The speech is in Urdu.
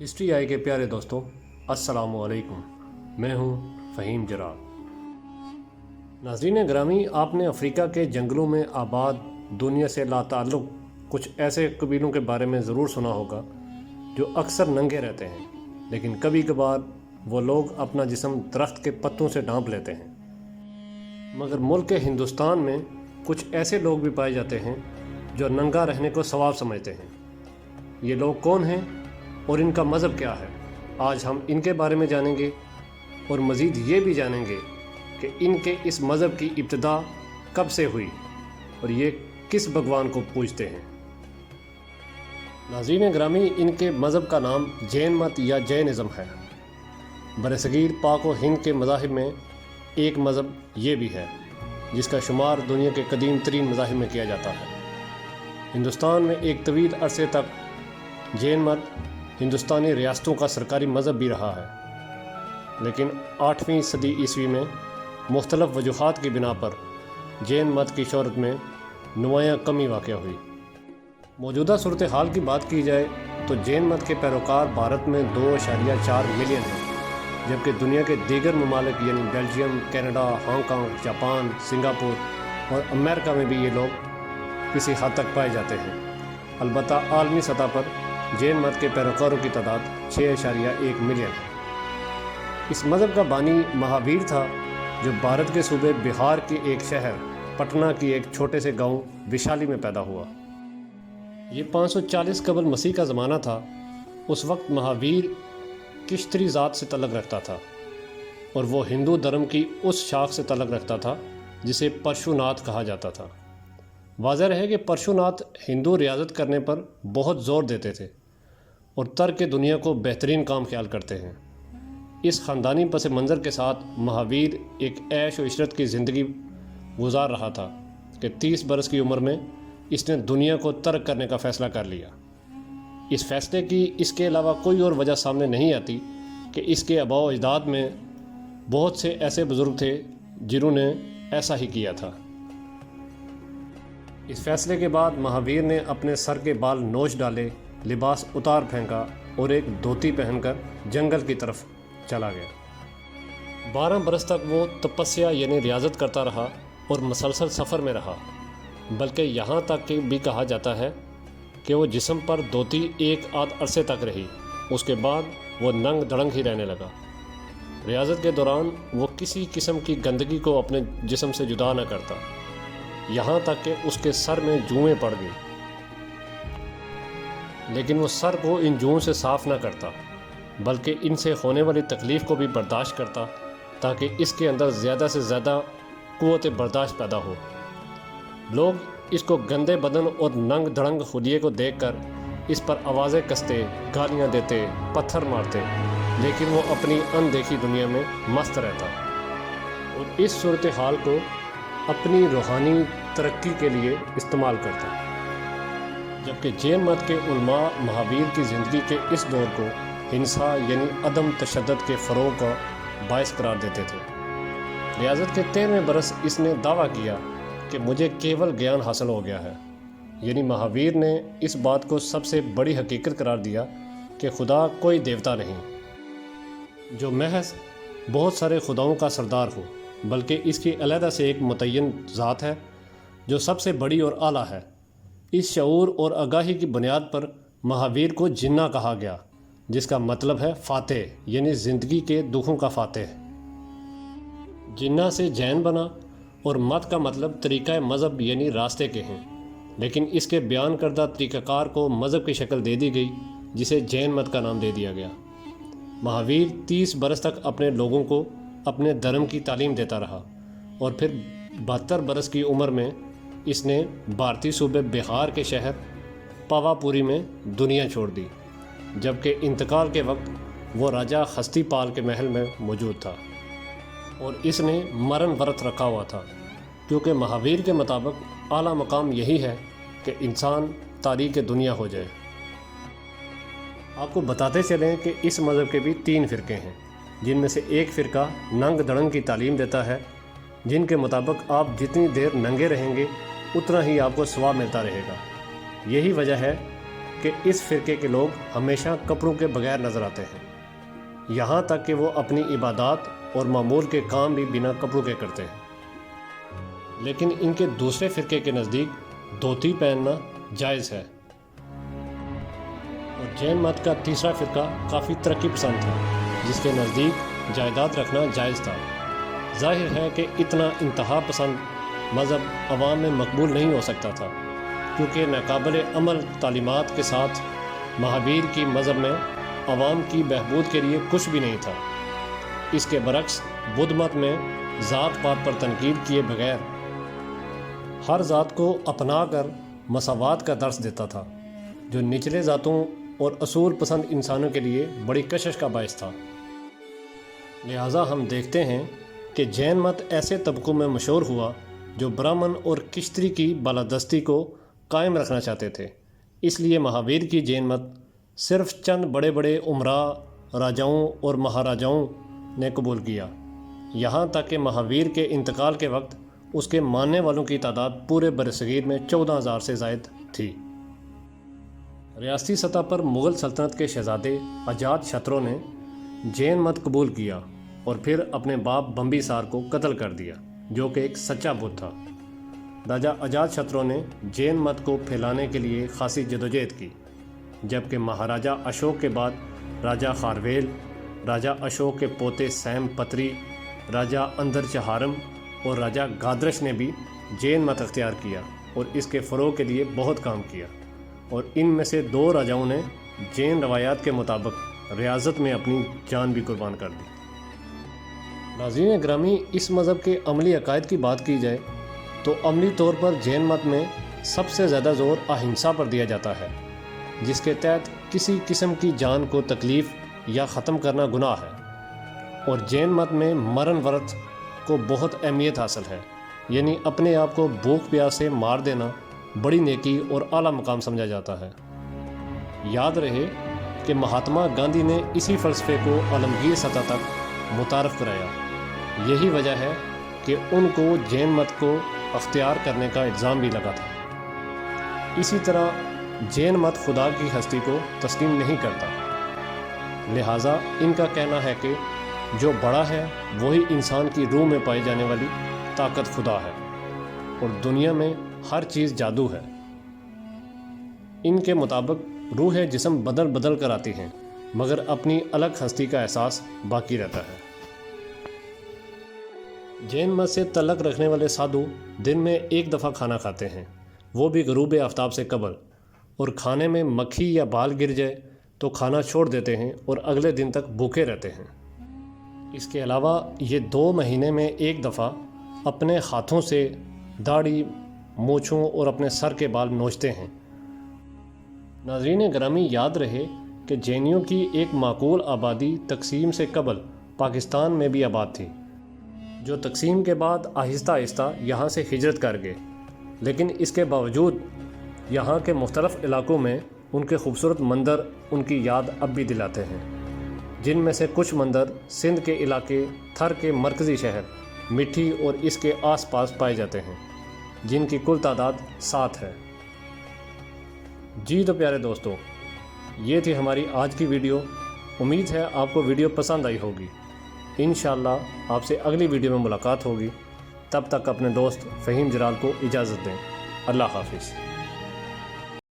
ہسٹری آئی کے پیارے دوستوں، السلام علیکم۔ میں ہوں فہیم جراد۔ ناظرین گرامی، آپ نے افریقہ کے جنگلوں میں آباد دنیا سے لاتعلق کچھ ایسے قبیلوں کے بارے میں ضرور سنا ہوگا جو اکثر ننگے رہتے ہیں، لیکن کبھی کبھار وہ لوگ اپنا جسم درخت کے پتوں سے ڈھانپ لیتے ہیں۔ مگر ملک ہندوستان میں کچھ ایسے لوگ بھی پائے جاتے ہیں جو ننگا رہنے کو ثواب سمجھتے ہیں۔ یہ لوگ کون ہیں اور ان کا مذہب کیا ہے؟ آج ہم ان کے بارے میں جانیں گے اور مزید یہ بھی جانیں گے کہ ان کے اس مذہب کی ابتدا کب سے ہوئی اور یہ کس بھگوان کو پوجتے ہیں۔ ناظرین گرامی، ان کے مذہب کا نام جین مت یا جینزم ہے۔ برصغیر پاک و ہند کے مذاہب میں ایک مذہب یہ بھی ہے جس کا شمار دنیا کے قدیم ترین مذاہب میں کیا جاتا ہے۔ ہندوستان میں ایک طویل عرصے تک جین مت ہندوستانی ریاستوں کا سرکاری مذہب بھی رہا ہے، لیکن 8ویں صدی عیسوی میں مختلف وجوہات کی بنا پر جین مت کی شہرت میں نمایاں کمی واقع ہوئی۔ موجودہ صورتحال کی بات کی جائے تو جین مت کے پیروکار بھارت میں 2.4 ملین ہیں، جبکہ دنیا کے دیگر ممالک یعنی Belgium, Canada, Hong Kong, Japan, Singapore اور امریکہ میں بھی یہ لوگ کسی حد تک پائے جاتے ہیں۔ البتہ عالمی سطح پر جین مت کے پیروکاروں کی تعداد 6.1 ملین ہے۔ اس مذہب کا بانی مہاویر تھا، جو بھارت کے صوبے بہار کے ایک شہر پٹنہ کی ایک چھوٹے سے گاؤں ویشالی میں پیدا ہوا۔ یہ 540 قبل مسیح کا زمانہ تھا۔ اس وقت مہاویر کشتری ذات سے تعلق رکھتا تھا اور وہ ہندو دھرم کی اس شاخ سے تعلق رکھتا تھا جسے پرشو ناتھ کہا جاتا تھا۔ واضح رہے کہ پرشو ناتھ ہندو ریاضت کرنے پر بہت زور دیتے تھے اور ترک دنیا کو بہترین کام خیال کرتے ہیں۔ اس خاندانی پس منظر کے ساتھ مہاویر ایک عیش و عشرت کی زندگی گزار رہا تھا کہ 30 برس کی عمر میں اس نے دنیا کو ترک کرنے کا فیصلہ کر لیا۔ اس فیصلے کی اس کے علاوہ کوئی اور وجہ سامنے نہیں آتی کہ اس کے آباء و اجداد میں بہت سے ایسے بزرگ تھے جنہوں نے ایسا ہی کیا تھا۔ اس فیصلے کے بعد مہاویر نے اپنے سر کے بال نوچ ڈالے، لباس اتار پھینکا اور ایک دھوتی پہن کر جنگل کی طرف چلا گیا۔ 12 برس تک وہ تپسیا یعنی ریاضت کرتا رہا اور مسلسل سفر میں رہا، بلکہ یہاں تک کہ بھی کہا جاتا ہے کہ وہ جسم پر دھوتی ایک آدھ عرصے تک رہی۔ اس کے بعد وہ ننگ دڑنگ ہی رہنے لگا۔ ریاضت کے دوران وہ کسی قسم کی گندگی کو اپنے جسم سے جدا نہ کرتا، یہاں تک کہ اس کے سر میں جوئیں پڑ گئی، لیکن وہ سر کو ان جوؤں سے صاف نہ کرتا، بلکہ ان سے ہونے والی تکلیف کو بھی برداشت کرتا تاکہ اس کے اندر زیادہ سے زیادہ قوت برداشت پیدا ہو۔ لوگ اس کو گندے بدن اور ننگ دھڑنگ خلیے کو دیکھ کر اس پر آوازیں کستے، گالیاں دیتے، پتھر مارتے، لیکن وہ اپنی اندیکھی دنیا میں مست رہتا اور اس صورتحال کو اپنی روحانی ترقی کے لیے استعمال کرتا۔ جبکہ جین مت کے علماء مہاویر کی زندگی کے اس دور کو ہنسا یعنی عدم تشدد کے فروغ کا باعث قرار دیتے تھے۔ ریاضت کے 13ویں برس اس نے دعویٰ کیا کہ مجھے کیول گیان حاصل ہو گیا ہے، یعنی مہاویر نے اس بات کو سب سے بڑی حقیقت قرار دیا کہ خدا کوئی دیوتا نہیں جو محض بہت سارے خداؤں کا سردار ہو، بلکہ اس کی علیحدہ سے ایک متعین ذات ہے جو سب سے بڑی اور اعلیٰ ہے۔ اس شعور اور آگاہی کی بنیاد پر مہاویر کو جنہ کہا گیا، جس کا مطلب ہے فاتح، یعنی زندگی کے دکھوں کا فاتح۔ جنہ سے جین بنا اور مت کا مطلب طریقہ مذہب یعنی راستے کے ہیں، لیکن اس کے بیان کردہ طریقہ کار کو مذہب کی شکل دے دی گئی جسے جین مت کا نام دے دیا گیا۔ مہاویر 30 برس تک اپنے لوگوں کو اپنے دھرم کی تعلیم دیتا رہا اور پھر 72 برس کی عمر میں اس نے بھارتی صوبے بہار کے شہر پاوا پوری میں دنیا چھوڑ دی، جبکہ انتقال کے وقت وہ راجہ ہستی پال کے محل میں موجود تھا اور اس نے مرن ورت رکھا ہوا تھا، کیونکہ مہاویر کے مطابق اعلیٰ مقام یہی ہے کہ انسان تاریخ دنیا ہو جائے۔ آپ کو بتاتے چلیں کہ اس مذہب کے بھی 3 فرقے ہیں، جن میں سے ایک فرقہ ننگ دڑنگ کی تعلیم دیتا ہے، جن کے مطابق آپ جتنی دیر ننگے رہیں گے اتنا ہی آپ کو ثواب ملتا رہے گا۔ یہی وجہ ہے کہ کیونکہ اس فرقے کے لوگ ہمیشہ کپڑوں کے بغیر نظر آتے ہیں، یہاں تک کہ وہ اپنی عبادات اور معمول کے کام بھی بنا کپڑوں کے کرتے ہیں۔ لیکن ان کے دوسرے فرقے کے نزدیک دھوتی پہننا جائز ہے، اور جین مت کا تیسرا فرقہ کافی ترقی پسند تھا، جس کے نزدیک جائیداد رکھنا جائز تھا۔ ظاہر ہے کہ اتنا انتہا پسند مذہب عوام میں مقبول نہیں ہو سکتا تھا، کیونکہ ناقابل عمل تعلیمات کے ساتھ مہابیر کی مذہب میں عوام کی بہبود کے لیے کچھ بھی نہیں تھا۔ اس کے برعکس بدھ مت میں ذات پات پر تنقید کیے بغیر ہر ذات کو اپنا کر مساوات کا درس دیتا تھا، جو نچلے ذاتوں اور اصول پسند انسانوں کے لیے بڑی کشش کا باعث تھا۔ لہٰذا ہم دیکھتے ہیں کہ جین مت ایسے طبقوں میں مشہور ہوا جو برہمن اور کشتری کی بالادستی کو قائم رکھنا چاہتے تھے۔ اس لیے مہاویر کی جین مت صرف چند بڑے بڑے امراء، راجاؤں اور مہاراجاؤں نے قبول کیا، یہاں تک کہ مہاویر کے انتقال کے وقت اس کے ماننے والوں کی تعداد پورے برصغیر میں 14,000 سے زائد تھی۔ ریاستی سطح پر مغل سلطنت کے شہزادے اجات شترو نے جین مت قبول کیا اور پھر اپنے باپ بمبی سار کو قتل کر دیا، جو کہ ایک سچا بت تھا۔ راجہ اجات شترو نے جین مت کو پھیلانے کے لیے خاصی جدوجہد کی، جبکہ مہاراجہ اشوک کے بعد راجہ خارویل، راجہ اشوک کے پوتے سیم پتری، راجہ اندر چہارم اور راجہ گادرش نے بھی جین مت اختیار کیا اور اس کے فروغ کے لیے بہت کام کیا، اور ان میں سے 2 راجاؤں نے جین روایات کے مطابق ریاضت میں اپنی جان بھی قربان کر دی۔ ناظرین گرامی، اس مذہب کے عملی عقائد کی بات کی جائے تو عملی طور پر جین مت میں سب سے زیادہ زور اہنسا پر دیا جاتا ہے، جس کے تحت کسی قسم کی جان کو تکلیف یا ختم کرنا گناہ ہے، اور جین مت میں مرن ورت کو بہت اہمیت حاصل ہے، یعنی اپنے آپ کو بھوک پیاس سے مار دینا بڑی نیکی اور اعلیٰ مقام سمجھا جاتا ہے۔ یاد رہے کہ مہاتما گاندھی نے اسی فلسفے کو عالمگیر سطح تک متعارف کرایا، یہی وجہ ہے کہ ان کو جین مت کو اختیار کرنے کا الزام بھی لگا تھا۔ اسی طرح جین مت خدا کی ہستی کو تسلیم نہیں کرتا، لہٰذا ان کا کہنا ہے کہ جو بڑا ہے وہی انسان کی روح میں پائی جانے والی طاقت خدا ہے، اور دنیا میں ہر چیز جادو ہے۔ ان کے مطابق روح جسم بدل بدل کر آتی ہیں، مگر اپنی الگ ہستی کا احساس باقی رہتا ہے۔ جین مت سے تعلق رکھنے والے سادھو دن میں 1 دفعہ کھانا کھاتے ہیں، وہ بھی غروب آفتاب سے قبل، اور کھانے میں مکھی یا بال گر جائے تو کھانا چھوڑ دیتے ہیں اور اگلے دن تک بھوکے رہتے ہیں۔ اس کے علاوہ یہ 2 مہینے میں 1 دفعہ اپنے ہاتھوں سے داڑھی، مونچھوں اور اپنے سر کے بال نوچتے ہیں۔ ناظرین گرامی، یاد رہے کہ جینیوں کی ایک معقول آبادی تقسیم سے قبل پاکستان میں بھی آباد تھی، جو تقسیم کے بعد آہستہ آہستہ یہاں سے ہجرت کر گئے، لیکن اس کے باوجود یہاں کے مختلف علاقوں میں ان کے خوبصورت مندر ان کی یاد اب بھی دلاتے ہیں، جن میں سے کچھ مندر سندھ کے علاقے تھر کے مرکزی شہر مٹھی اور اس کے آس پاس پائے جاتے ہیں، جن کی کل تعداد 7 ہے۔ جی تو پیارے دوستو، یہ تھی ہماری آج کی ویڈیو۔ امید ہے آپ کو ویڈیو پسند آئی ہوگی۔ انشاءاللہ آپ سے اگلی ویڈیو میں ملاقات ہوگی۔ تب تک اپنے دوست فہیم جلال کو اجازت دیں۔ اللہ حافظ۔